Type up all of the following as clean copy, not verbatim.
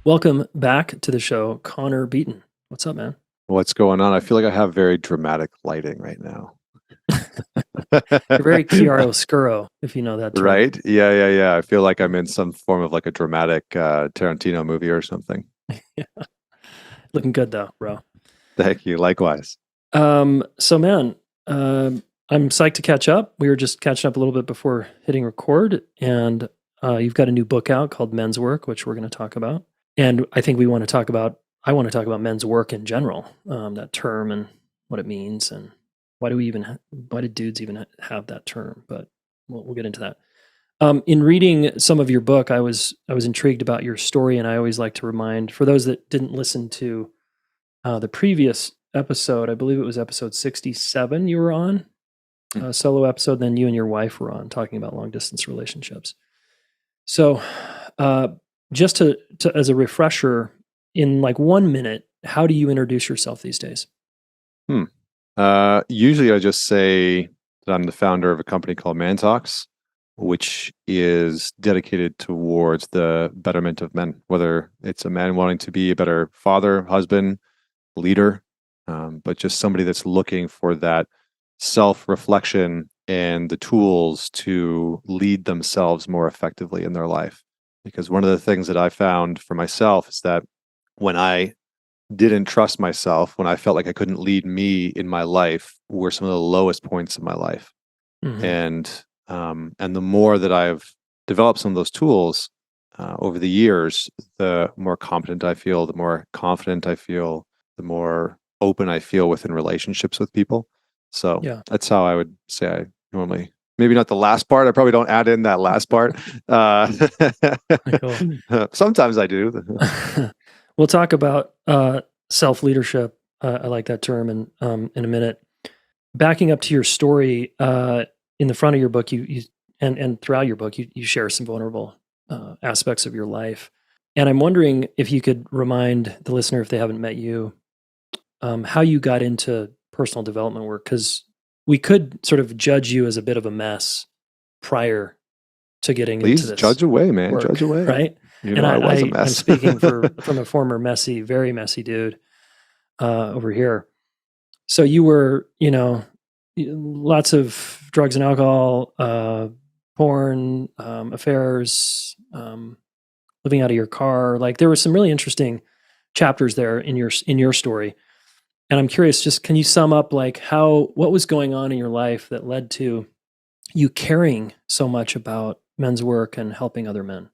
Welcome back to the show, Connor Beaton. What's up, man? What's going on? I feel like I have very dramatic lighting right now. You're very chiaroscuro, if you know that term. Right? Yeah. I feel like I'm in some form of like a dramatic Tarantino movie or something. Yeah. Looking good though, bro. Thank you. Likewise. So man, I'm psyched to catch up. We were just catching up a little bit before hitting record, and you've got a new book out called Men's Work, which we're going to talk about. And I think I want to talk about men's work in general, that term and what it means, and why do dudes even have that term? But we'll get into that. In reading some of your book, I was intrigued about your story, and I always like to remind, for those that didn't listen to the previous episode, I believe it was episode 67 you were on, a solo episode, then you and your wife were on talking about long distance relationships. So just to as a refresher, in like 1 minute, how do you introduce yourself these days? Usually I just say that I'm the founder of a company called Man Talks, which is dedicated towards the betterment of men, whether it's a man wanting to be a better father, husband, leader, but just somebody that's looking for that self-reflection and the tools to lead themselves more effectively in their life. Because one of the things that I found for myself is that when I didn't trust myself, when I felt like I couldn't lead me in my life, were some of the lowest points of my life. Mhm. And the more that I've developed some of those tools over the years, the more competent I feel, the more confident I feel, the more open I feel within relationships with people. So Yeah. that's how I would say I normally, maybe not the last part. I probably don't add in that last part. Cool. Sometimes I do. We'll talk about self-leadership. I like that term in a minute. Backing up to your story, in the front of your book, and throughout your book, you share some vulnerable aspects of your life. And I'm wondering if you could remind the listener, if they haven't met you, how you got into personal development work, because we could sort of judge you as a bit of a mess prior to getting into Please this judge away, man. work, Judge away. right? You And know, I was a I'm mess. speaking from a former messy, very messy dude over here. So you were, lots of drugs and alcohol, porn, affairs, living out of your car. Like there were some really interesting chapters there in your story. And I'm curious, just can you sum up like what was going on in your life that led to you caring so much about men's work and helping other men?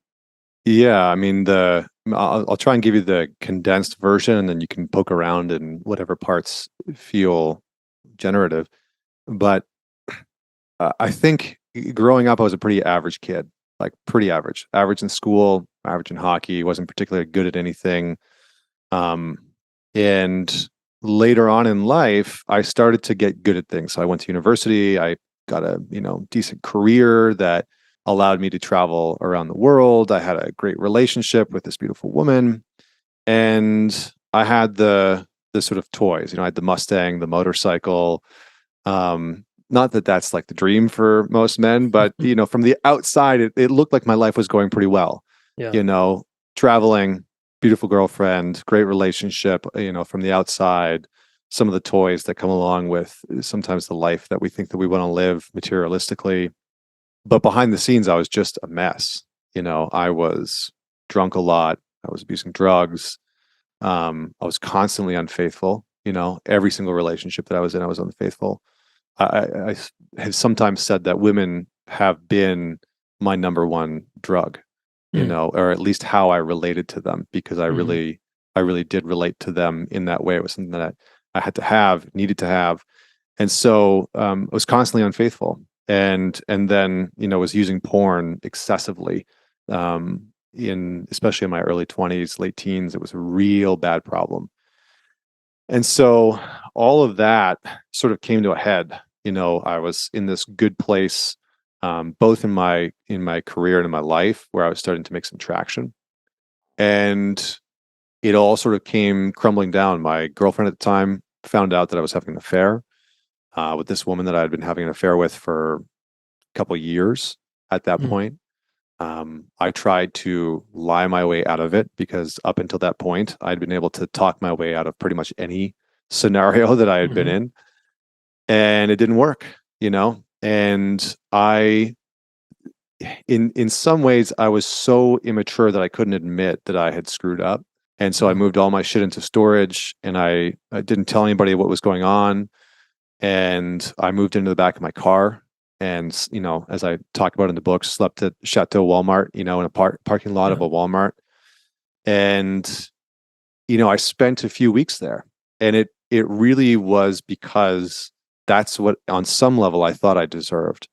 Yeah, I mean, I'll try and give you the condensed version, and then you can poke around in whatever parts feel generative. But I think growing up, I was a pretty average kid, like pretty average. Average in school, average in hockey. Wasn't particularly good at anything. And later on in life, I started to get good at things. So I went to university. I got a decent career that allowed me to travel around the world. I had a great relationship with this beautiful woman, and I had the sort of toys. I had the Mustang, the motorcycle. Not that that's like the dream for most men, but from the outside, it looked like my life was going pretty well. Yeah. Traveling, beautiful girlfriend, great relationship. From the outside, some of the toys that come along with sometimes the life that we think that we want to live materialistically. But behind the scenes, I was just a mess. I was drunk a lot. I was abusing drugs. I was constantly unfaithful. Every single relationship that I was in, I was unfaithful. I have sometimes said that women have been my number one drug, or at least how I related to them, because I really did relate to them in that way. It was something that I had to have, needed to have. And so I was constantly unfaithful. And then was using porn excessively, especially in my early 20s, late teens. It was a real bad problem. And so all of that sort of came to a head. I was in this good place, both in my career and in my life, where I was starting to make some traction, and it all sort of came crumbling down. My girlfriend at the time found out that I was having an affair with this woman that I had been having an affair with for a couple of years at that point. I tried to lie my way out of it because up until that point, I'd been able to talk my way out of pretty much any scenario that I had been Hmm. in, and it didn't work, you know. And in some ways, I was so immature that I couldn't admit that I had screwed up, and so I Wow. moved all my shit into storage, and I didn't tell anybody what was going on, and I moved into the back of my car. And, as I talk about in the book, slept at Chateau Walmart, in a parking lot of Yeah. a Walmart. And, I spent a few weeks there. And it really was because that's what, on some level, I thought I deserved,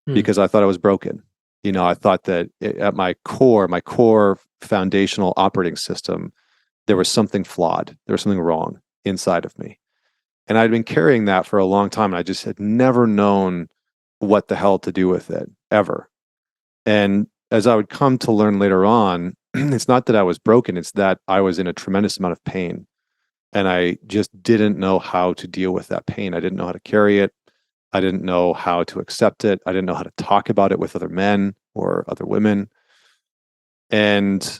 Hmm. because I thought I was broken. I thought that at my core foundational operating system, there was something flawed. There was something wrong inside of me. And I'd been carrying that for a long time. And I just had never known what the hell to do with it ever. And as I would come to learn later on, it's not that I was broken, it's that I was in a tremendous amount of pain. And I just didn't know how to deal with that pain. I didn't know how to carry it. I didn't know how to accept it. I didn't know how to talk about it with other men or other women. And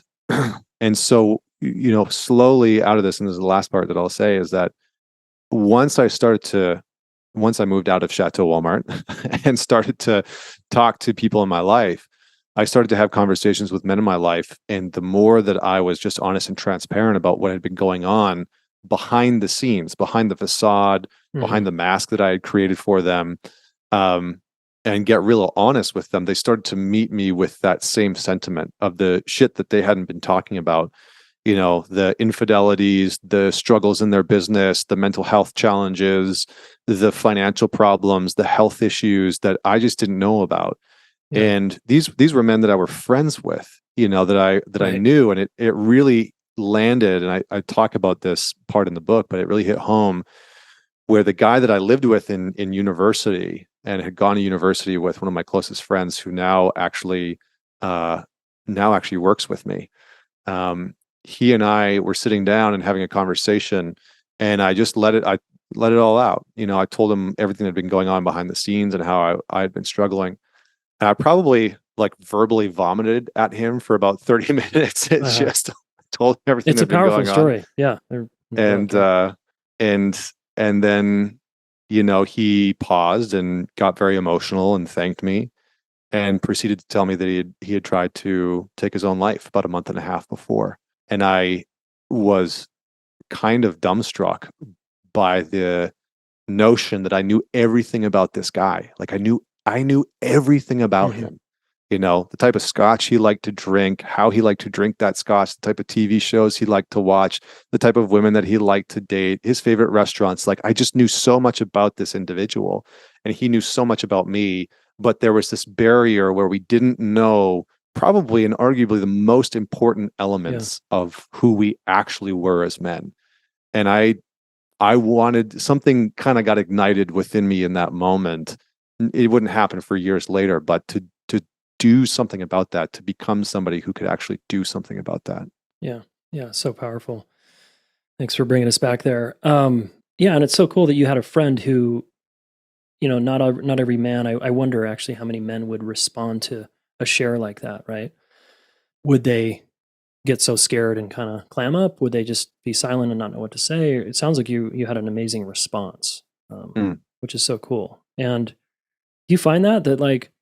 and so, slowly out of this, and this is the last part that I'll say, is that once I started to once I moved out of Chateau Walmart and started to talk to people in my life, I started to have conversations with men in my life. And the more that I was just honest and transparent about what had been going on behind the scenes, behind the facade, Hmm. behind the mask that I had created for them, um, and get real honest with them, they started to meet me with that same sentiment of the shit that they hadn't been talking about, the infidelities, the struggles in their business, the mental health challenges, the financial problems, the health issues that I just didn't know about. Yeah. And these were men that I were friends with, that I Right. knew. And it really landed. And I talk about this part in the book, but it really hit home where the guy that I lived with in university and had gone to university with, one of my closest friends who uh now actually works with me. He and I were sitting down and having a conversation, and I let it all out. I told him everything that had been going on behind the scenes and how I had been struggling. And I probably like verbally vomited at him for about 30 minutes. It's Uh-huh. just told him everything It's that a had been powerful going on. story. Yeah. In the book. And Yeah. and then, he paused and got very emotional and thanked me and proceeded to tell me that he had tried to take his own life about a month and a half before. And I was kind of dumbstruck by the notion that I knew everything about this guy. Like I knew everything about Hmm. him. The type of scotch he liked to drink, how he liked to drink that scotch, the type of TV shows he liked to watch, the type of women that he liked to date, his favorite restaurants. Like I just knew so much about this individual, and he knew so much about me, but there was this barrier where we didn't know probably and arguably the most important Yeah. elements of who we actually were as men. And I wanted something, kind of got ignited within me in that moment. It wouldn't happen for years later, but to do something about that, to become somebody who could actually do something about that. Yeah. Yeah. So powerful. Thanks for bringing us back there. Yeah. And it's so cool that you had a friend who, not every man, I wonder actually how many men would respond to a share like that, right? Would they get so scared and kind of clam up? Would they just be silent and not know what to say? It sounds like you had an amazing response, Mm. which is so cool. And do you find that like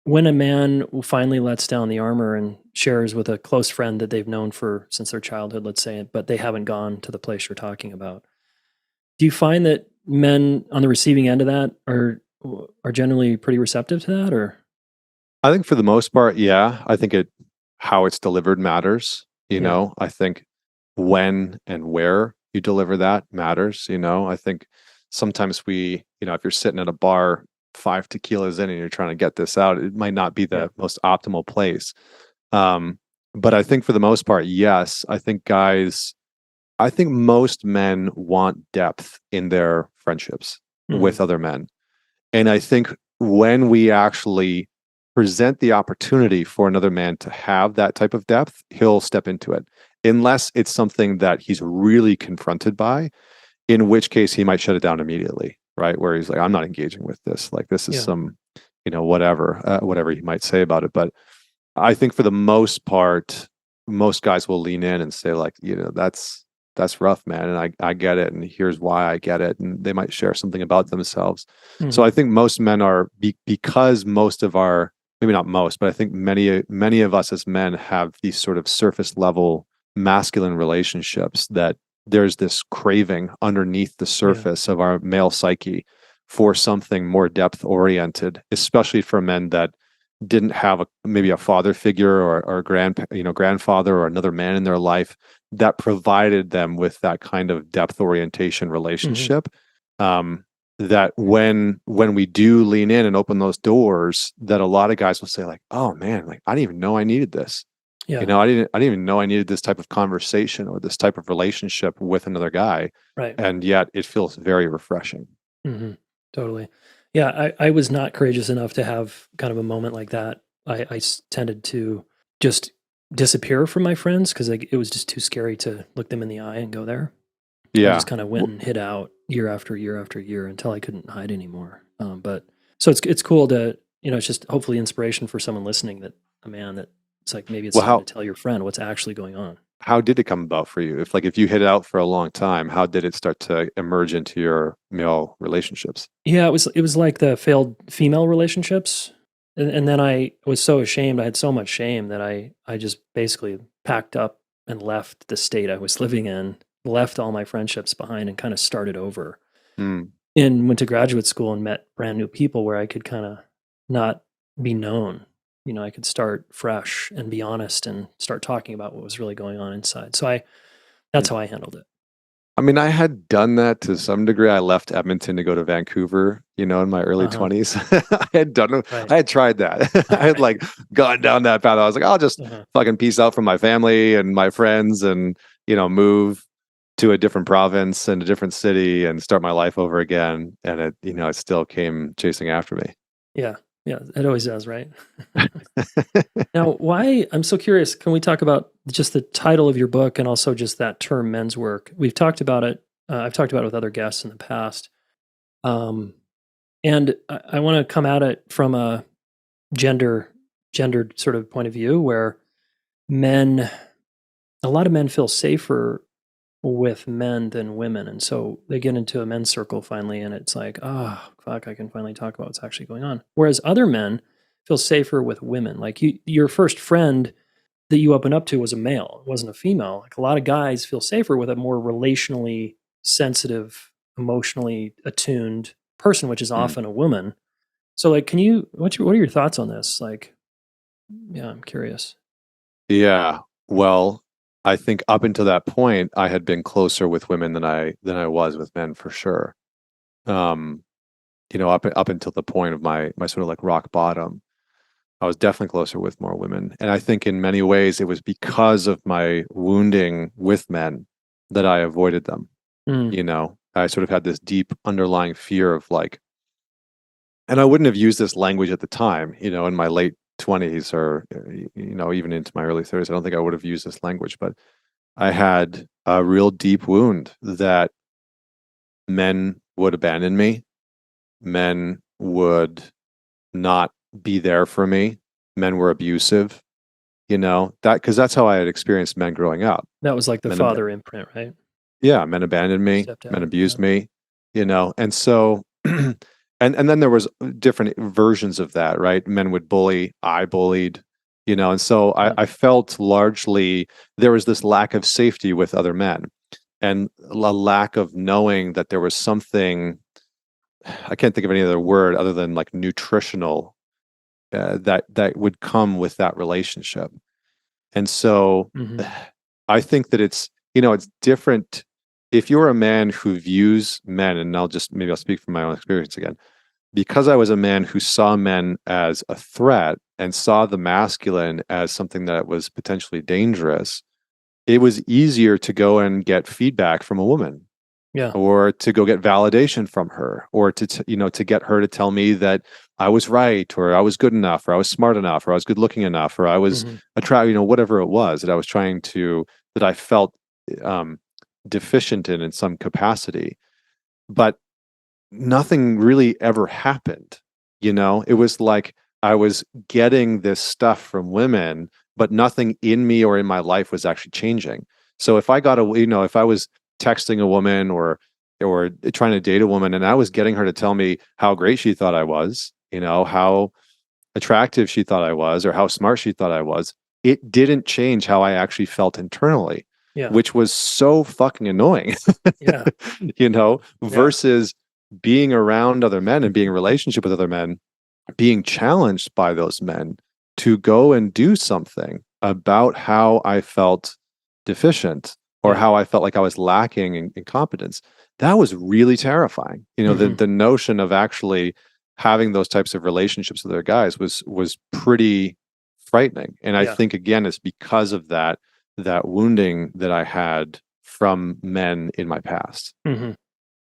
when a man finally lets down the armor and shares with a close friend that they've known for since their childhood, let's say, but they haven't gone to the place you're talking about, do you find that men on the receiving end of that are generally pretty receptive to that, or I think for the most part, yeah. I think how it's delivered matters. yeah, I think when and where you deliver that matters. I think sometimes if you're sitting at a bar 5 tequilas in and you're trying to get this out, it might not be yeah, the most optimal place. Um, but I think for the most part, yes. I think most men want depth in their friendships hmm, with other men. And I think when we actually present the opportunity for another man to have that type of depth, he'll step into it. Unless it's something that he's really confronted by, in which case he might shut it down immediately, right? Where he's like, I'm not engaging with this. Like, this is yeah, some, whatever he might say about it. But I think for the most part, most guys will lean in and say like, that's rough, man. And I get it. And here's why I get it. And they might share something about themselves. So Hmm. I think most men are because most of our, maybe not most, but I think many of us as men have these sort of surface level masculine relationships that there's this craving underneath the Yeah. surface of our male psyche for something more depth oriented, especially for men that didn't have maybe a father figure or a grandfather or another man in their life that provided them with that kind of depth orientation Hmm. relationship. Um, that when we do lean in and open those doors, that a lot of guys will say like, "Oh man, like I didn't even know I needed this. Yeah. I didn't even know I needed this type of conversation or this type of relationship with another guy." Right. And yet it feels very refreshing. Hmm. Totally. Yeah. I was not courageous enough to have kind of a moment like that. Tended to just disappear from my friends because it was just too scary to look them in the eye and go there. I Yeah. just kind of went and hid out year after year after year until I couldn't hide anymore. But so it's cool to, it's just hopefully inspiration for someone listening, that a man that it's like maybe it's Well, time to tell your friend what's actually going on. how did it come about for you? If you hid it out for a long time, how did it start to emerge into your male relationships? Yeah, it was like the failed female relationships. And then I was so ashamed. I had so much shame that I just basically packed up and left the state I was living in, left all my friendships behind, and kind of started over. Mm. And went to graduate school and met brand new people where I could kind of not be known. I could start fresh and be honest and start talking about what was really going on inside. So that's how I handled it. I mean, I had done that to some degree. I left Edmonton to go to Vancouver, in my early Uh-huh. 20s. I had done it. Right. I had tried that. I had Right. like gone down that path. I was like, I'll just Uh-huh. fucking peace out from my family and my friends and, move to a different province and a different city and start my life over again. And it still came chasing after me. Yeah. Yeah. It always does, right? Now, why I'm so curious, can we talk about just the title of your book and also just that term men's work? We've talked about it. I've talked about it with other guests in the past. Um, and I want to come at it from a gender gendered sort of point of view where men a lot of men feel safer with men than women, and so they get into a men's circle finally, and it's like, oh fuck, I can finally talk about what's actually going on, whereas other men feel safer with women. Like your first friend that you opened up to was a male, it wasn't a female. Like a lot of guys feel safer with a more relationally sensitive, emotionally attuned person, which is Mm. often a woman. So like, can you what are your thoughts on this? Like, yeah, I'm curious. Yeah. Well, I think up until that point, I had been closer with women than I was with men for sure. Um, up until the point of my sort of like rock bottom, I was definitely closer with more women. And I think in many ways it was because of my wounding with men that I avoided them. Mm, I sort of had this deep underlying fear of like, and I wouldn't have used this language at the time, in my late 20s or, even into my early 30s. I don't think I would have used this language, but I had a real deep wound that men would abandon me, men would not be there for me, men were abusive, that because that's how I had experienced men growing up. that was like the Men, ab- father imprint, right? yeah, men abandoned me, men Stepdad. Yeah. abused me, and so, and then there was different versions of that, right? Men would bully, I bullied, and so Yeah. I felt largely there was this lack of safety with other men and a lack of knowing that there was something. I can't think of any other word other than like nutritional that would come with that relationship. And so Hmm. I think that it's different if you're a man who views men, and maybe I'll speak from my own experience again, because I was a man who saw men as a threat and saw the masculine as something that was potentially dangerous. It was easier to go and get feedback from a woman Yeah. or to go get validation from her or to get her to tell me that I was right or I was good enough or I was smart enough or I was good looking enough or I was Hmm. attractive, whatever it was that I was trying to that I felt um, deficient in some capacity. But nothing really ever happened. It was like I was getting this stuff from women, but nothing in me or in my life was actually changing. So if I got if I was texting a woman or trying to date a woman and I was getting her to tell me how great she thought I was, how attractive she thought I was or how smart she thought I was, it didn't change how I actually felt internally, Yeah. which was so fucking annoying. Yeah. Versus being around other men and being in a relationship with other men, being challenged by those men to go and do something about how I felt deficient or how I felt like I was lacking in competence. That was really terrifying. The notion of actually having those types of relationships with other guys was pretty frightening. And I think again, it's because of that wounding that I had from men in my past. Mm-hmm.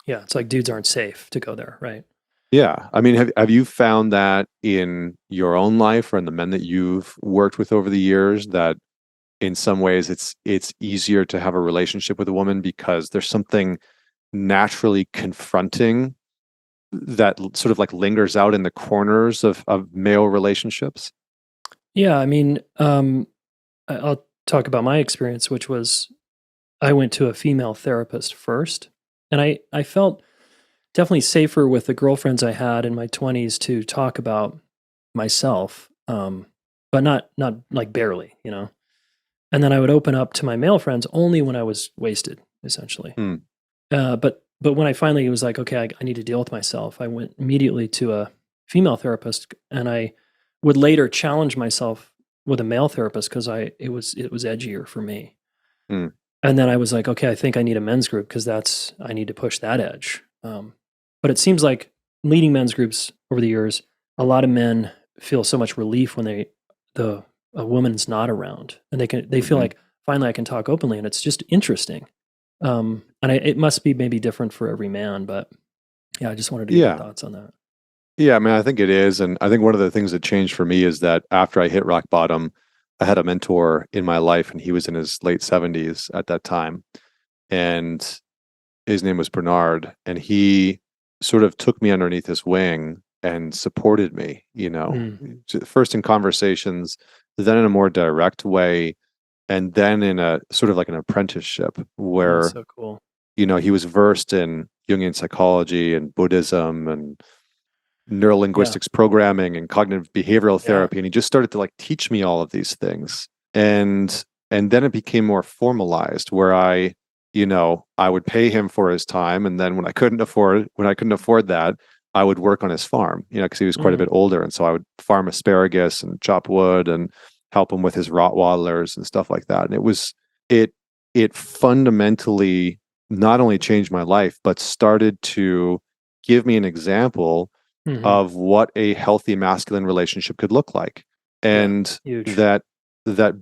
Yeah, it's like dudes aren't safe to go there, right? Yeah. I mean, have you found that in your own life or in the men that you've worked with over the years that in some ways it's easier to have a relationship with a woman because there's something naturally confronting that sort of like lingers out in the corners of male relationships? Yeah, I mean, I'll talk about my experience, which was I went to a female therapist first, and I felt definitely safer with the girlfriends I had in my 20s to talk about myself, but not like barely. And then I would open up to my male friends only when I was wasted, essentially. Hmm. But when I finally was like, okay, I need to deal with myself, I went immediately to a female therapist, and I would later challenge myself with a male therapist because it was edgier for me. Hmm. And then I was like, okay, I think I need a men's group because I need to push that edge. But it seems like leading men's groups over the years, a lot of men feel so much relief when a woman's not around, and they feel like finally I can talk openly, and it's just interesting. It must be maybe different for every man, but yeah, I just wanted to get your thoughts on that. Yeah, I mean, I think it is. And I think one of the things that changed for me is that after I hit rock bottom, I had a mentor in my life and he was in his late 70s at that time. And his name was Bernard. And he sort of took me underneath his wing and supported me, first in conversations, then in a more direct way, and then in a sort of like an apprenticeship where, That's so cool. he was versed in Jungian psychology and Buddhism and neurolinguistics programming and cognitive behavioral therapy. And he just started to like teach me all of these things. And then it became more formalized where I would pay him for his time. And then when I couldn't afford that, I would work on his farm, because he was quite a bit older. And so I would farm asparagus and chop wood and help him with his Rottweilers and stuff like that. And it fundamentally not only changed my life, but started to give me an example of what a healthy masculine relationship could look like. And that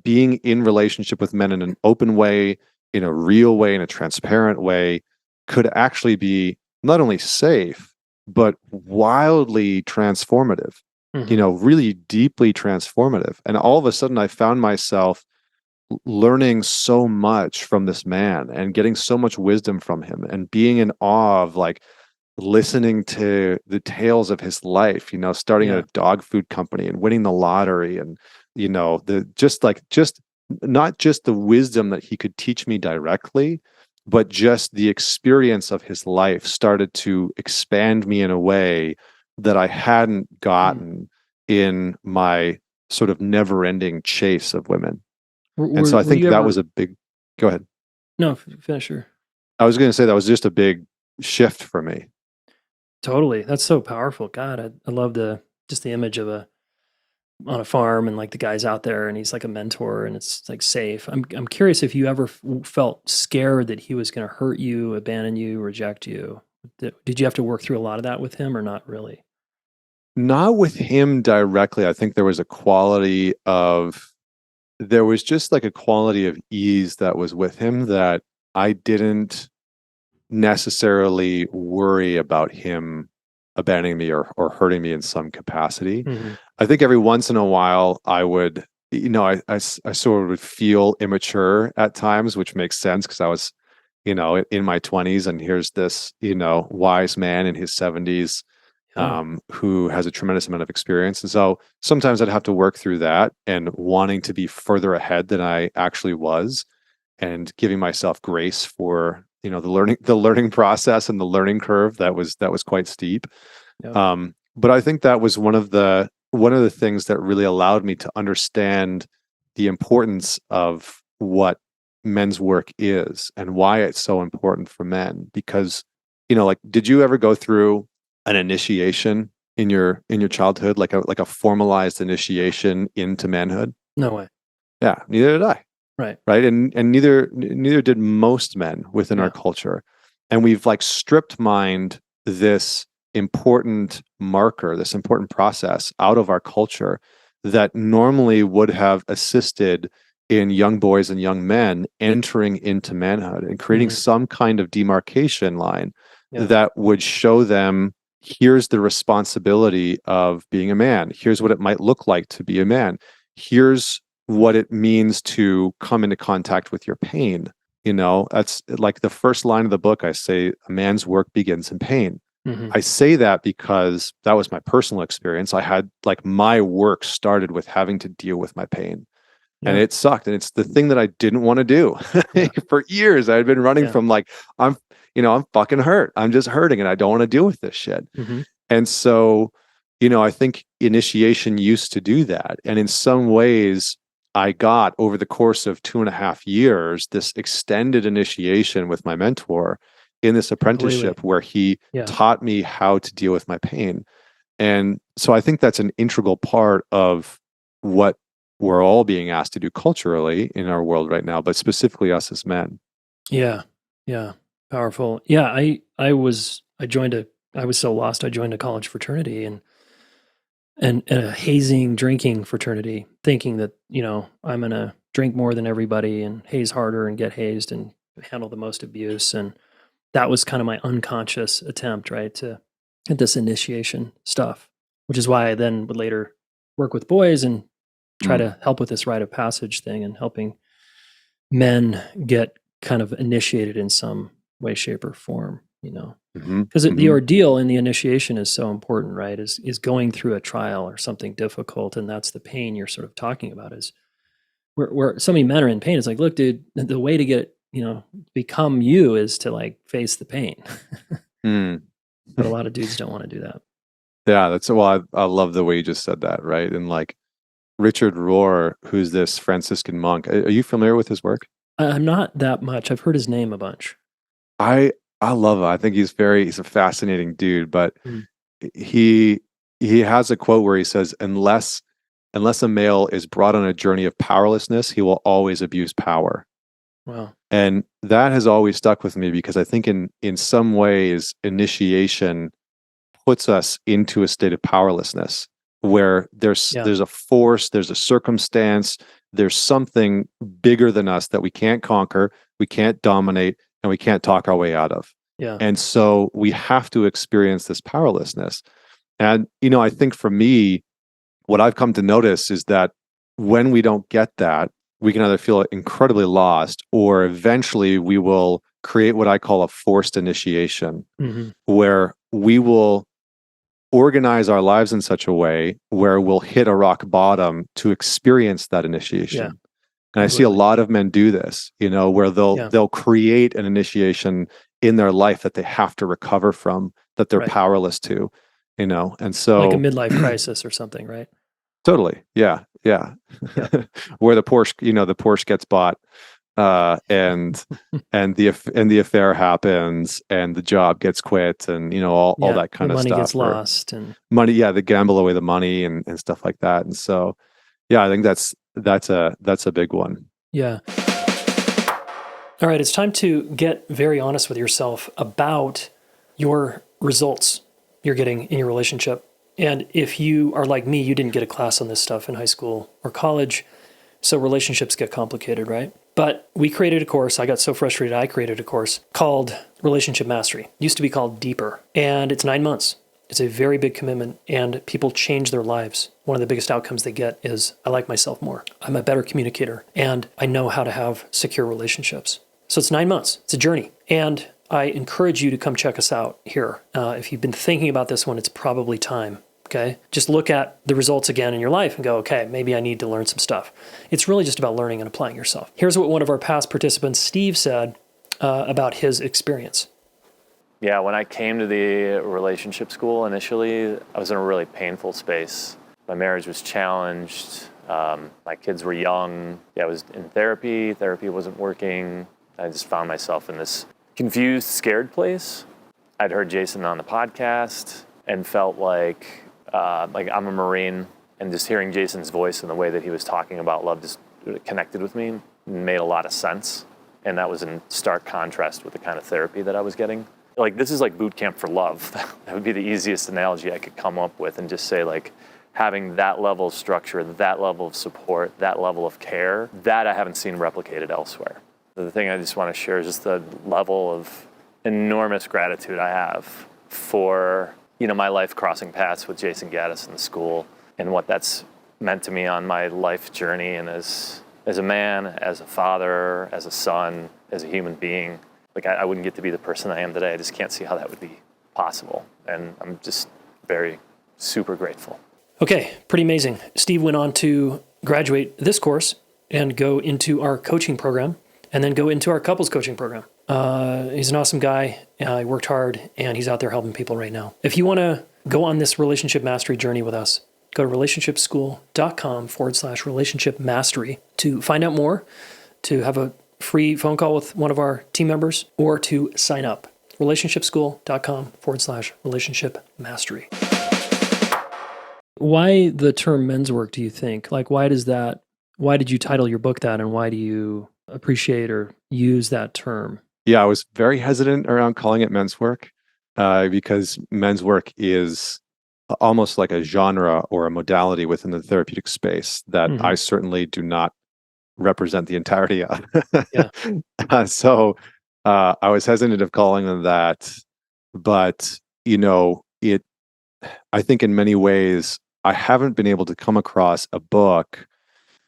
being in relationship with men in an open way, in a real way, in a transparent way, could actually be not only safe, but wildly transformative, really deeply transformative. And all of a sudden I found myself learning so much from this man and getting so much wisdom from him and being in awe of like listening to the tales of his life, starting a dog food company and winning the lottery and, just not just the wisdom that he could teach me directly, but just the experience of his life started to expand me in a way that I hadn't gotten in my sort of never-ending chase of women. And so I think that was a big, go ahead. No, finish her. I was going to say that was just a big shift for me. Totally. That's so powerful. God, I love just the image of on a farm and like the guy's out there and he's like a mentor and it's like safe. I'm curious if you ever felt scared that he was going to hurt you, abandon you, reject you. Did you have to work through a lot of that with him or not really? Not with him directly. I think there was just like a quality of ease that was with him that I didn't necessarily worry about him abandoning me or hurting me in some capacity. I think every once in a while I would, I sort of would feel immature at times, which makes sense because I was, in my 20s and here's this, wise man in his 70s, Yeah. who has a tremendous amount of experience. And so sometimes I'd have to work through that and wanting to be further ahead than I actually was, and giving myself grace for, the learning process and the learning curve that was quite steep. Yeah. But I think that was one of the things that really allowed me to understand the importance of what men's work is and why it's so important for men. Because, like, did you ever go through an initiation in your childhood, like a formalized initiation into manhood? No way. Yeah, neither did I. Right. Right. And neither did most men within our Yeah. culture. And we've like stripped mined this important marker, this important process out of our culture that normally would have assisted in young boys and young men entering into manhood and creating some kind of demarcation line that would show them, here's the responsibility of being a man. Here's what it might look like to be a man. Here's what it means to come into contact with your pain. That's like the first line of the book. I say, a man's work begins in pain. I say that because that was my personal experience. I had, like, my work started with having to deal with my pain, and it sucked. And it's the thing that I didn't want to do. For years. I had been running from, like, I'm fucking hurt. I'm just hurting and I don't want to deal with this shit. And so, I think initiation used to do that. And in some ways, I got, over the course of 2.5 years, this extended initiation with my mentor in this apprenticeship where he taught me how to deal with my pain. And so I think that's an integral part of what we're all being asked to do culturally in our world right now, but specifically us as men. Yeah. Yeah. Powerful. Yeah. I was so lost. I joined a college fraternity and a hazing drinking fraternity, thinking that, I'm going to drink more than everybody and haze harder and get hazed and handle the most abuse. And that was kind of my unconscious attempt, right, to at this initiation stuff, which is why I then would later work with boys and try to help with this rite of passage thing and helping men get kind of initiated in some way, shape, or form, because the ordeal in the initiation is so important, right? Is going through a trial or something difficult, and that's the pain you're sort of talking about. Is where so many men are in pain. It's like, look, dude, the way to get become you is to, like, face the pain. But a lot of dudes don't want to do that. Yeah, I love the way you just said that, right? And, like, Richard Rohr, who's this Franciscan monk, are you familiar with his work? I'm not that much. I've heard his name a bunch. I love him. I think he's a fascinating dude, but he has a quote where he says, unless a male is brought on a journey of powerlessness, he will always abuse power. Wow. And that has always stuck with me, because I think in some ways initiation puts us into a state of powerlessness where there's a force, there's a circumstance, there's something bigger than us that we can't conquer, we can't dominate, and we can't talk our way out of. Yeah. And so we have to experience this powerlessness. And, I think for me, what I've come to notice is that when we don't get that, we can either feel incredibly lost, or eventually we will create what I call a forced initiation, where we will organize our lives in such a way where we'll hit a rock bottom to experience that initiation. Yeah. And I see a lot of men do this, where they'll create an initiation in their life that they have to recover from, that they're powerless to, and so, like a midlife crisis or something, right? Totally. Yeah. Where the Porsche gets bought, and the affair happens, and the job gets quit, and all that kind of stuff. Money gets lost, and money, they gamble away the money and stuff like that. And so, I think that's a big one. Yeah. All right, it's time to get very honest with yourself about your results you're getting in your relationship. And if you are like me, you didn't get a class on this stuff in high school or college, so relationships get complicated, right? But we created a course. I got so frustrated, I created a course called Relationship Mastery. It used to be called Deeper, and it's 9 months. It's a very big commitment, and people change their lives. One of the biggest outcomes they get is, I like myself more. I'm a better communicator, and I know how to have secure relationships. So it's 9 months. It's a journey. And I encourage you to come check us out here. If you've been thinking about this one, it's probably time. Okay. Just look at the results again in your life and go, okay, maybe I need to learn some stuff. It's really just about learning and applying yourself. Here's what one of our past participants, Steve, said about his experience. Yeah, when I came to the relationship school initially, I was in a really painful space. My marriage was challenged. My kids were young. Yeah, I was in therapy. Therapy wasn't working. I just found myself in this confused, scared place. I'd heard Jayson on the podcast and felt like I'm a Marine, and just hearing Jayson's voice and the way that he was talking about love just connected with me, made a lot of sense. And that was in stark contrast with the kind of therapy that I was getting. Like, this is like boot camp for love. That would be the easiest analogy I could come up with, and just say, like, having that level of structure, that level of support, that level of care, that I haven't seen replicated elsewhere. The thing I just want to share is just the level of enormous gratitude I have for, my life crossing paths with Jayson Gaddis in the school, and what that's meant to me on my life journey, and as a man, as a father, as a son, as a human being. Like, I wouldn't get to be the person I am today. I just can't see how that would be possible. And I'm just very, super grateful. Okay, pretty amazing. Steve went on to graduate this course and go into our coaching program, and then go into our couples coaching program. He's an awesome guy. He worked hard, and he's out there helping people right now. If you want to go on this relationship mastery journey with us, go to relationshipschool.com/relationship mastery to find out more, to have a free phone call with one of our team members, or to sign up. relationshipschool.com/relationship mastery. Why the term men's work, do you think? Like, why did you title your book that, and why do you appreciate or use that term? Yeah, I was very hesitant around calling it men's work because men's work is almost like a genre or a modality within the therapeutic space that I certainly do not represent the entirety of. Yeah. So I was hesitant of calling them that, but I think in many ways I haven't been able to come across a book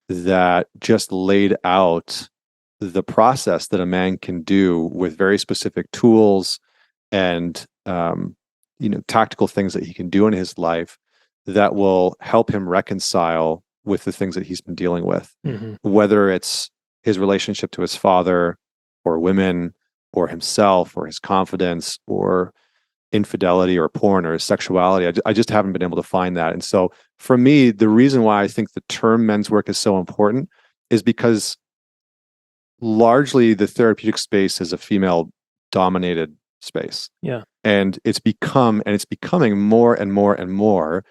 that just laid out the process that a man can do with very specific tools and tactical things that he can do in his life that will help him reconcile with the things that he's been dealing with, whether it's his relationship to his father or women or himself or his confidence or infidelity or porn or his sexuality. I just haven't been able to find that. And so for me, the reason why I think the term men's work is so important is because largely the therapeutic space is a female dominated space. Yeah. And it's becoming more and more and more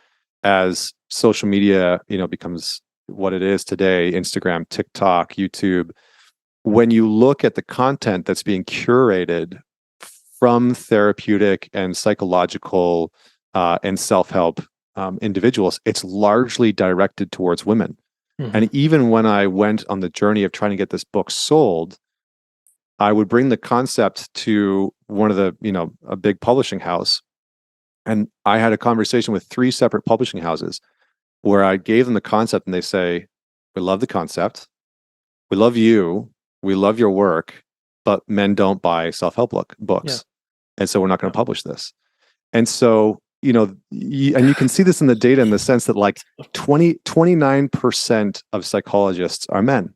as social media, becomes what it is today, Instagram, TikTok, YouTube. When you look at the content that's being curated from therapeutic and psychological and self-help individuals, it's largely directed towards women. And even when I went on the journey of trying to get this book sold, I would bring the concept to one of the, a big publishing house. And I had a conversation with 3 separate publishing houses where I gave them the concept, and they say, we love the concept. We love you. We love your work, but men don't buy self-help books. Yeah. And so we're not going to publish this. And so, and you can see this in the data in the sense that like 29% of psychologists are men.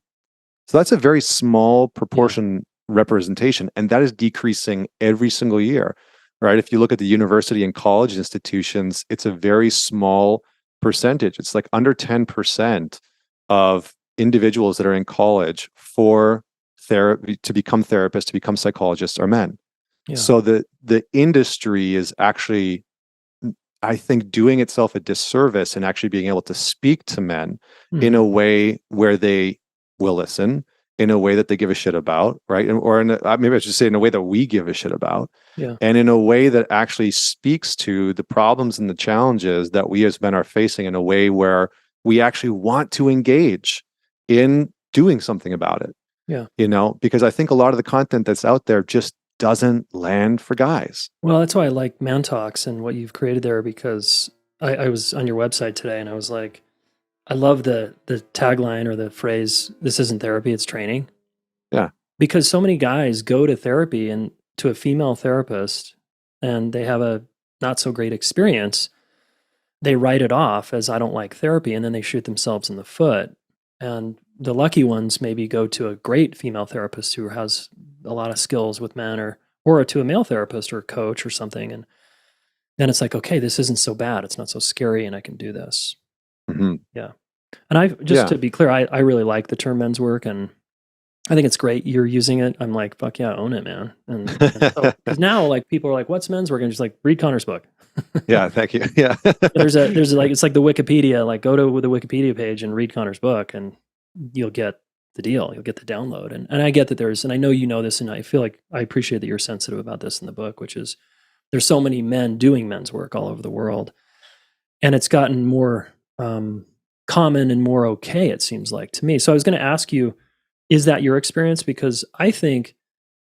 So that's a very small proportion representation, and that is decreasing every single year, right? If you look at the university and college institutions, it's a very small percentage. It's like under 10% of individuals that are in college for therapy to become therapists, to become psychologists are men. Yeah. So the industry is actually, I think, doing itself a disservice in actually being able to speak to men in a way where they will listen, in a way that they give a shit about, right? Or maybe I should say in a way that we give a shit about, and in a way that actually speaks to the problems and the challenges that we as men are facing in a way where we actually want to engage in doing something about it. Yeah. Because I think a lot of the content that's out there just doesn't land for guys. Well, that's why I like Man Talks and what you've created there, because I was on your website today and I was like, I love the tagline or the phrase, this isn't therapy, it's training. Yeah. Because so many guys go to therapy and to a female therapist and they have a not so great experience, they write it off as I don't like therapy, and then they shoot themselves in the foot. And the lucky ones maybe go to a great female therapist who has a lot of skills with men, or to a male therapist or a coach or something. And then it's like, okay, this isn't so bad. It's not so scary, and I can do this. Mm-hmm. Yeah. And to be clear, I really like the term men's work, and I think it's great you're using it. I'm like, fuck yeah, own it, man. And so, because now like people are like, what's men's work? And just like, read Connor's book. Yeah, thank you. Yeah. there's like, it's like the Wikipedia, like go to the Wikipedia page and read Connor's book and you'll get the deal. You'll get the download. And I get that and I know you know this, and I feel like I appreciate that you're sensitive about this in the book, which is there's so many men doing men's work all over the world. And it's gotten more common and more okay, it seems like to me. So I was going to ask you, is that your experience? Because I think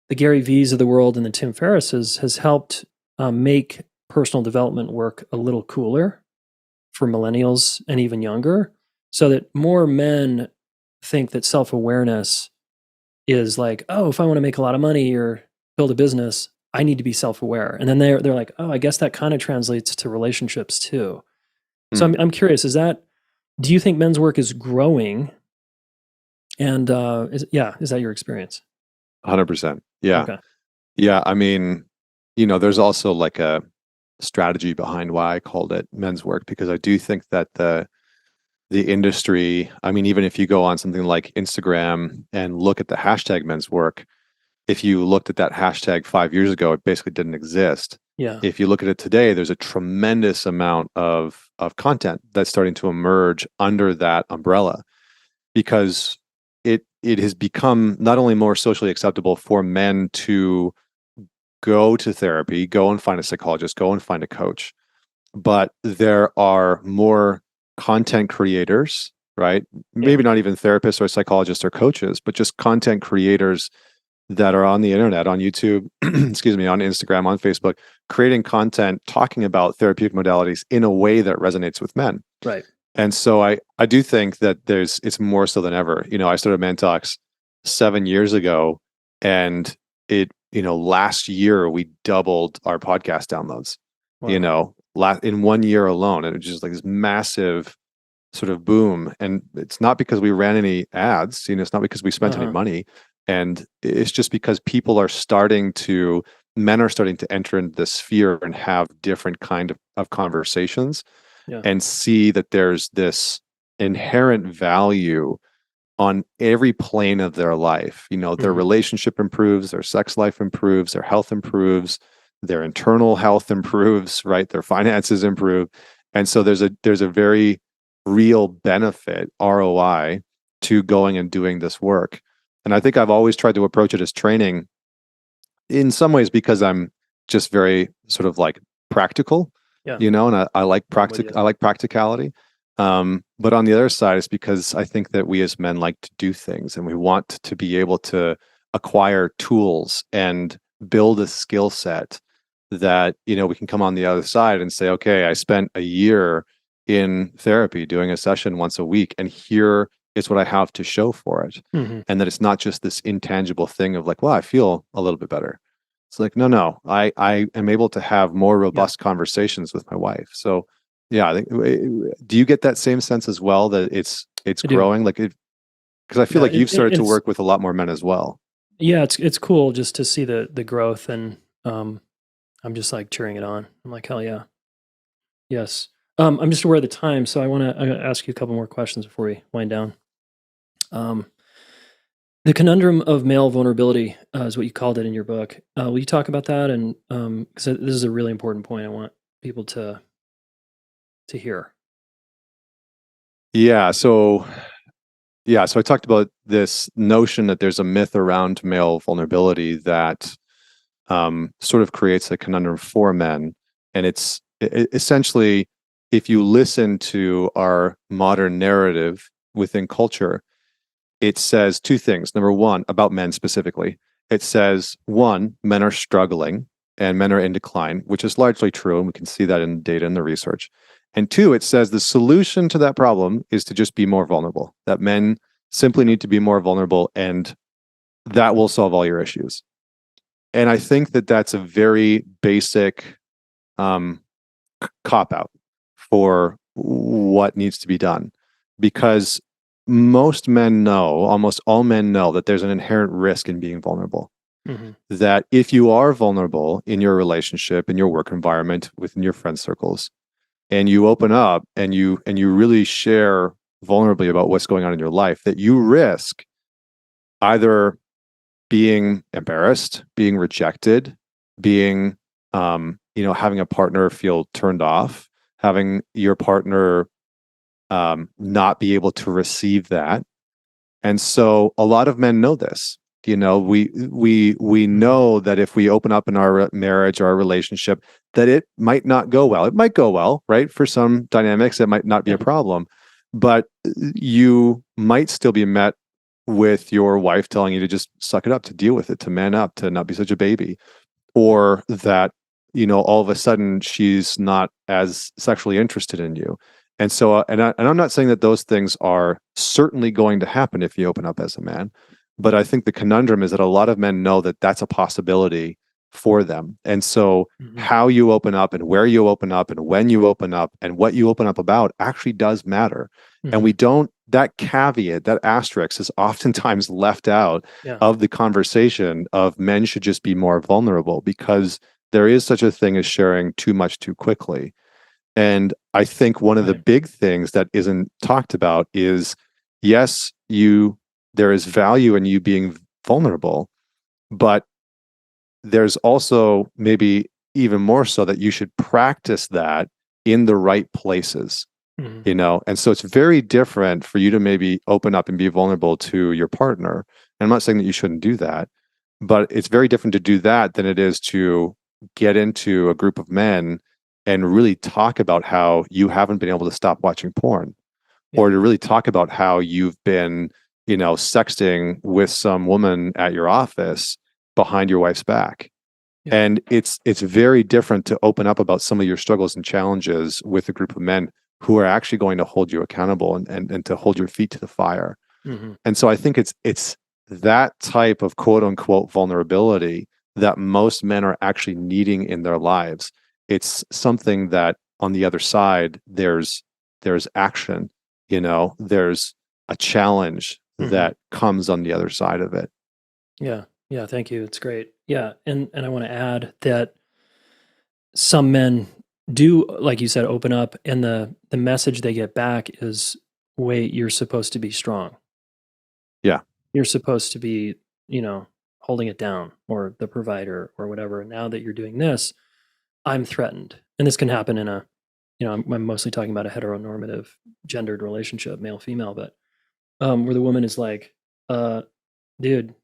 the Gary V's of the world and the Tim Ferrisses has helped make personal development work a little cooler for millennials and even younger, so that more men think that self-awareness is like, oh, if I want to make a lot of money or build a business, I need to be self-aware. And then they're like, oh, I guess that kind of translates to relationships too. So I'm curious, do you think men's work is growing? And is that your experience? 100%. Yeah. Okay. Yeah. I mean, there's also like a strategy behind why I called it men's work, because I do think that the industry, I mean, even if you go on something like Instagram and look at the hashtag men's work, if you looked at that hashtag 5 years ago, it basically didn't exist. Yeah. If you look at it today, there's a tremendous amount of content that's starting to emerge under that umbrella, because it has become not only more socially acceptable for men to go to therapy, go and find a psychologist, go and find a coach, but there are more content creators, right? Maybe not even therapists or psychologists or coaches, but just content creators that are on the internet, on YouTube, excuse me, on Instagram, on Facebook, creating content, talking about therapeutic modalities in a way that resonates with men. Right. And so I do think that it's more so than ever. I started Man Talks 7 years ago, and last year we doubled our podcast downloads. Wow. In 1 year alone, and it was just like this massive sort of boom. And it's not because we ran any ads. It's not because we spent any money, and it's just because men are starting to enter into this sphere and have different kind of conversations. Yeah. And see that there's this inherent value on every plane of their life. Their relationship improves, their sex life improves, their health improves, their internal health improves, right? Their finances improve. And so there's a very real benefit, ROI, to going and doing this work. And I think I've always tried to approach it as training in some ways, because I'm just very sort of like practical. Yeah. And I like practicality. But on the other side, it's because I think that we as men like to do things, and we want to be able to acquire tools and build a skill set that, we can come on the other side and say, okay, I spent a year in therapy doing a session once a week, and here is what I have to show for it. Mm-hmm. And that it's not just this intangible thing of like, well, I feel a little bit better. It's like, no, I am able to have more robust conversations with my wife. So yeah, I think, do you get that same sense as well, that it's growing? Like because I feel like you've started to work with a lot more men as well. Yeah, it's cool just to see the growth, and I'm just like cheering it on. I'm like, hell yeah. Yes. I'm just aware of the time, so I want to ask you a couple more questions before we wind down. The conundrum of male vulnerability is what you called it in your book. Will you talk about that? And because this is a really important point, I want people to hear. Yeah. So I talked about this notion that there's a myth around male vulnerability that sort of creates a conundrum for men, and it's essentially, if you listen to our modern narrative within culture, it says two things. Number one, about men specifically, it says, one, men are struggling and men are in decline, which is largely true, and we can see that in the data and the research. And two, it says the solution to that problem is to just be more vulnerable, that men simply need to be more vulnerable, and that will solve all your issues. And I think that that's a very basic cop out for what needs to be done, because most men know, almost all men know, that there's an inherent risk in being vulnerable. Mm-hmm. That if you are vulnerable in your relationship, in your work environment, within your friend circles, and you open up and you really share vulnerably about what's going on in your life, that you risk either being embarrassed, being rejected, being having a partner feel turned off, having your partner not be able to receive that. And so a lot of men know this. We know that if we open up in our marriage or our relationship, that it might not go well. It might go well, right? For some dynamics, it might not be a problem, but you might still be met with your wife telling you to just suck it up, to deal with it, to man up, to not be such a baby, or that all of a sudden she's not as sexually interested in you. And so, and I'm not saying that those things are certainly going to happen if you open up as a man, but I think the conundrum is that a lot of men know that that's a possibility for them. And so how you open up and where you open up and when you open up and what you open up about actually does matter. And we don't, that caveat, that asterisk is oftentimes left out of the conversation of men should just be more vulnerable, because there is such a thing as sharing too much too quickly. And I think one of the big things that isn't talked about is, yes, there is value in you being vulnerable, but there's also maybe even more so that you should practice that in the right places, and so it's very different for you to maybe open up and be vulnerable to your partner. And I'm not saying that you shouldn't do that, but it's very different to do that than it is to get into a group of men and really talk about how you haven't been able to stop watching porn, or to really talk about how you've been, sexting with some woman at your office behind your wife's back. And it's very different to open up about some of your struggles and challenges with a group of men who are actually going to hold you accountable and to hold your feet to the fire. And so I think it's that type of quote unquote vulnerability that most men are actually needing in their lives. It's something that on the other side, there's action, there's a challenge that comes on the other side of it. Yeah. Thank you. It's great. Yeah. And I want to add that some men do, like you said, open up, and the message they get back is, wait, you're supposed to be strong. Yeah. You're supposed to be, holding it down, or the provider or whatever. And now that you're doing this, I'm threatened. And this can happen in a, I'm mostly talking about a heteronormative gendered relationship, male, female, but where the woman is like, dude,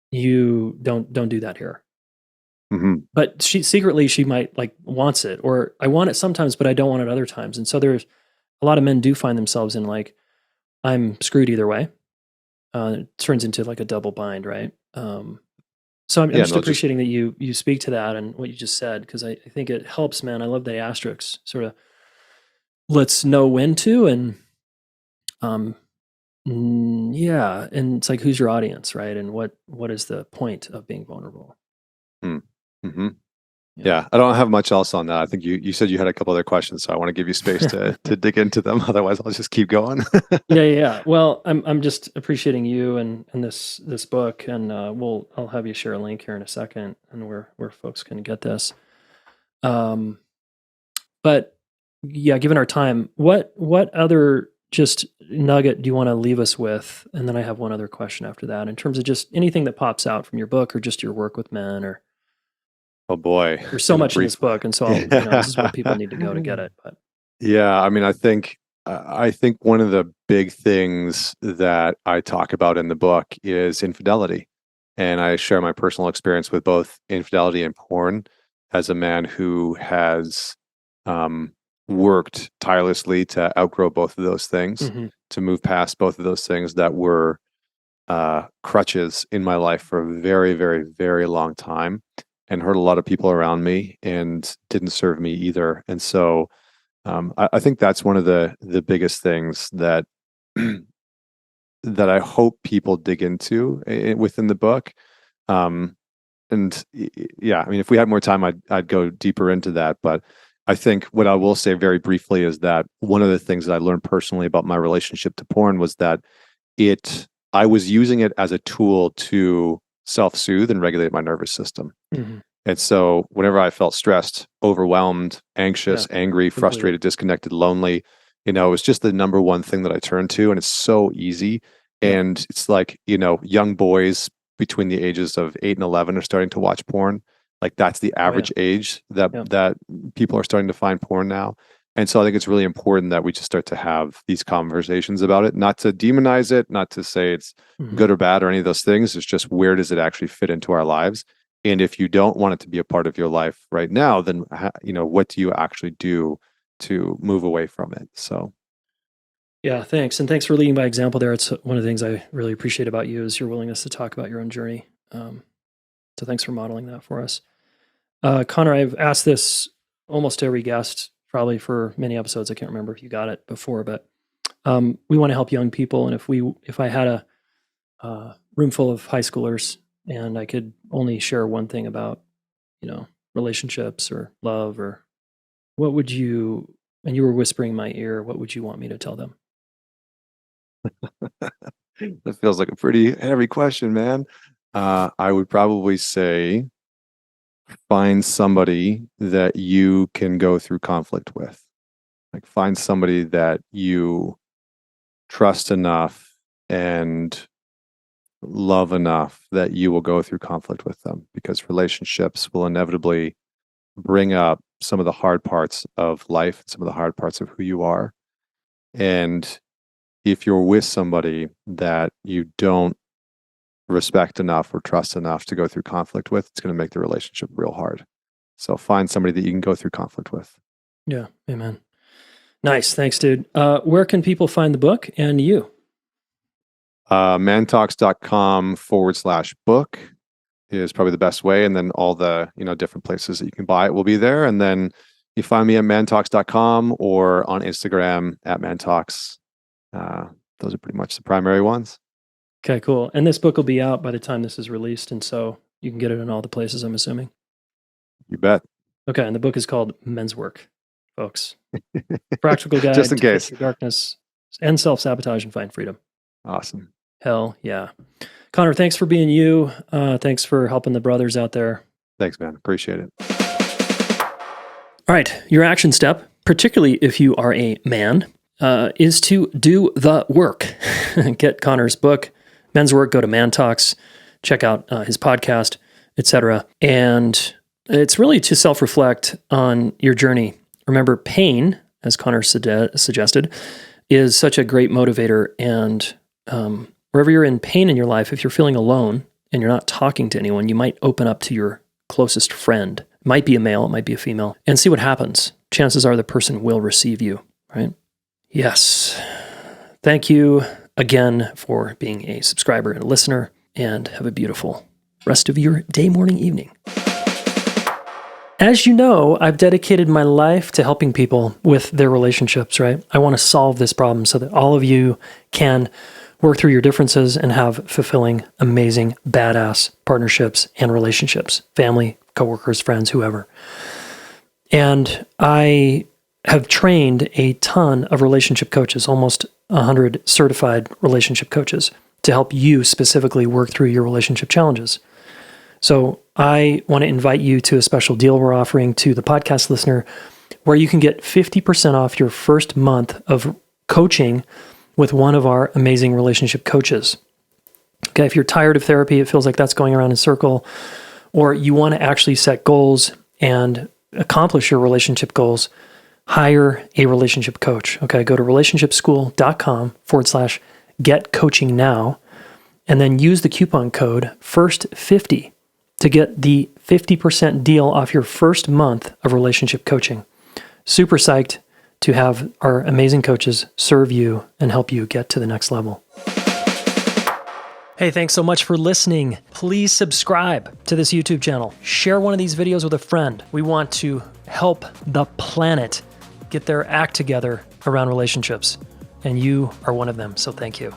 you don't do that here. But she might wants it, or I want it sometimes, but I don't want it other times. And so there's a lot of men do find themselves in like, I'm screwed either way. It turns into like a double bind, right? So I'm just appreciating that you speak to that and what you just said, because I think it helps, man. I love the asterisks, sort of let's know when to, and and it's like, who's your audience, right? And what is the point of being vulnerable? Yeah, I don't have much else on that. I think you said you had a couple other questions, so I want to give you space to dig into them. Otherwise, I'll just keep going. Yeah. Well, I'm just appreciating you and this book, and I'll have you share a link here in a second, and where folks can get this. But yeah, given our time, what other just nugget do you want to leave us with? And then I have one other question after that, in terms of just anything that pops out from your book, or just your work with men, or. Oh boy, There's so much in this book, and so this is where people need to go to get it. But yeah, I mean, I think one of the big things that I talk about in the book is infidelity, and I share my personal experience with both infidelity and porn as a man who has worked tirelessly to outgrow both of those things, to move past both of those things that were crutches in my life for a very, very, very long time, and hurt a lot of people around me and didn't serve me either. And so I think that's one of the biggest things that that I hope people dig into within the book. yeah, I mean, if we had more time, I'd go deeper into that. But I think what I will say very briefly is that one of the things that I learned personally about my relationship to porn was that I was using it as a tool to self-soothe and regulate my nervous system. Mm-hmm. And so whenever I felt stressed, overwhelmed, anxious, angry, frustrated, disconnected, lonely, it was just the number one thing that I turned to. And it's so easy. And it's like, young boys between the ages of 8 and 11 are starting to watch porn. Like that's the average age that people are starting to find porn now. And so I think it's really important that we just start to have these conversations about it, not to demonize it, not to say it's good or bad or any of those things. It's just, where does it actually fit into our lives? And if you don't want it to be a part of your life right now, then, what do you actually do to move away from it? So. Yeah, thanks. And thanks for leading by example there. It's one of the things I really appreciate about you is your willingness to talk about your own journey. So thanks for modeling that for us. Connor, I've asked this almost to every guest, probably for many episodes. I can't remember if you got it before, but we want to help young people. And if I had a room full of high schoolers and I could only share one thing about, relationships or love, or what would you, and you were whispering in my ear, what would you want me to tell them? That feels like a pretty heavy question, man. I would probably say, find somebody that you can go through conflict with. Like, find somebody that you trust enough and love enough that you will go through conflict with them, because relationships will inevitably bring up some of the hard parts of life, some of the hard parts of who you are. And if you're with somebody that you don't respect enough or trust enough to go through conflict with, it's going to make the relationship real hard. So find somebody that you can go through conflict with. Yeah. Amen. Nice. Thanks, dude. Where can people find the book and you? mantalks.com/book is probably the best way. And then all the, different places that you can buy it will be there. And then you find me at mantalks.com or on Instagram at mantalks. Those are pretty much the primary ones. Okay, cool. And this book will be out by the time this is released. And so you can get it in all the places, I'm assuming. You bet. Okay. And the book is called Men's Work, folks. Practical guide just in to case. Face Your darkness and self-sabotage and find freedom. Awesome. Hell yeah. Connor, thanks for being you. Thanks for helping the brothers out there. Thanks, man. Appreciate it. All right. Your action step, particularly if you are a man, is to do the work. Get Connor's book, Men's Work. Go to Man Talks, check out his podcast, etc. And it's really to self-reflect on your journey. Remember, pain, as Connor suggested, is such a great motivator. And wherever you're in pain in your life, if you're feeling alone and you're not talking to anyone, you might open up to your closest friend. It might be a male, it might be a female, and see what happens. Chances are the person will receive you, right? Yes. Thank you again for being a subscriber and a listener, and have a beautiful rest of your day, morning, evening. As you know, I've dedicated my life to helping people with their relationships, right? I want to solve this problem so that all of you can work through your differences and have fulfilling, amazing, badass partnerships and relationships, family, coworkers, friends, whoever. And I have trained a ton of relationship coaches, almost 100 certified relationship coaches, to help you specifically work through your relationship challenges. So I want to invite you to a special deal we're offering to the podcast listener, where you can get 50% off your first month of coaching with one of our amazing relationship coaches. Okay, if you're tired of therapy, it feels like that's going around in a circle, or you want to actually set goals and accomplish your relationship goals, hire a relationship coach. Okay, go to relationshipschool.com/get-coaching-now, and then use the coupon code FIRST50 to get the 50% deal off your first month of relationship coaching. Super psyched to have our amazing coaches serve you and help you get to the next level. Hey, thanks so much for listening. Please subscribe to this YouTube channel. Share one of these videos with a friend. We want to help the planet get their act together around relationships, and you are one of them, so thank you.